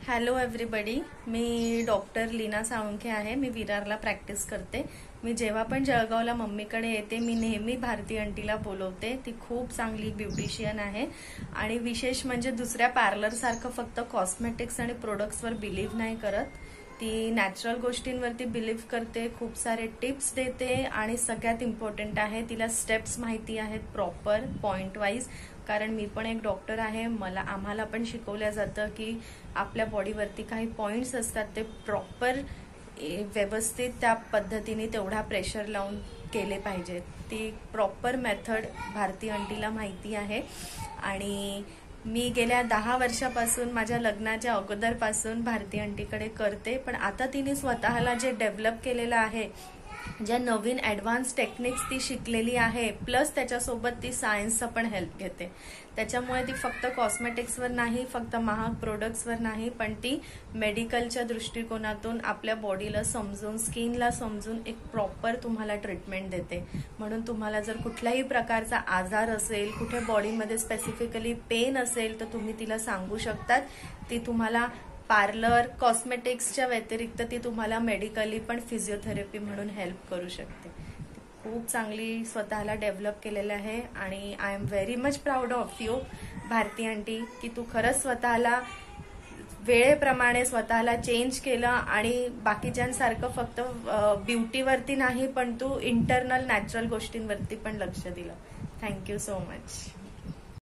Hello everybody, मी doctor Leena Salunkhe आहे. मी विरारला practice करते. मी जेव्हा पण जळगावला मम्मीकडे येते मी नेहमी भारती आंटीला बोलवते. ती खूप चांगली ब्युटिशियन आहे आणि विशेष म्हणजे दुसऱ्या पार्लर सारखं फक्त कॉस्मेटिक्स आणि प्रोडक्ट्सवर बिलीव्ह नाही करत. ती नॅचरल गोष्टींवरती बिलीव्ह करते, खूप सारे टिप्स देते आणि सगळ्यात इम्पॉर्टंट आहे तिला स्टेप्स माहिती आहेत प्रॉपर पॉइंट वाईज. कारण मी पण एक डॉक्टर आहे, आम्हाला पण शिकवलं जातं की आपल्या बॉडीवरती काही पॉइंट्स असतात ते प्रॉपर व्यवस्थित त्या पद्धतीने तेवढा प्रेशर लावून केले पाहिजेत. ती प्रॉपर मेथड भारती आंटीला माहिती आहे आणि मी गेल्या 10 वर्षापासून माझ्या लग्नाच्या अगोदरपासून भारती आंटीकडे करते. पण आता तिने स्वतःला जे डेव्हलप केलेलं आहे, ज्या नवीन ॲडव्हान्स टेक्निक्स ती शिकलेली आहे, प्लस त्याच्यासोबत ती सायन्सचा पण हेल्प घेते. त्याच्यामुळे ती फक्त कॉस्मेटिक्सवर नाही, फक्त महाग प्रोडक्ट्सवर नाही, पण ती मेडिकलच्या दृष्टिकोनातून आपल्या बॉडीला समजून, स्किनला समजून एक प्रॉपर तुम्हाला ट्रीटमेंट देते. म्हणून तुम्हाला जर कुठल्याही प्रकारचा आजार असेल, कुठे बॉडीमध्ये स्पेसिफिकली पेन असेल, तर तुम्ही तिला सांगू शकतात. ती तुम्हाला पार्लर कॉस्मेटिक्सच्या व्यतिरिक्त ती तुम्हाला मेडिकली पण फिजिओथेरपी म्हणून हेल्प करू शकते. खूप चांगली स्वतःला डेव्हलप केलेलं आहे आणि I am very much proud of you Bharati aunty, की तू खरंच स्वतःला वेळेप्रमाणे स्वतःला चेंज केलं आणि बाकीच्यांसारखं फक्त ब्युटीवरती नाही, पण तू इंटरनल नॅचरल गोष्टींवरती पण लक्ष दिलं. Thank you so much.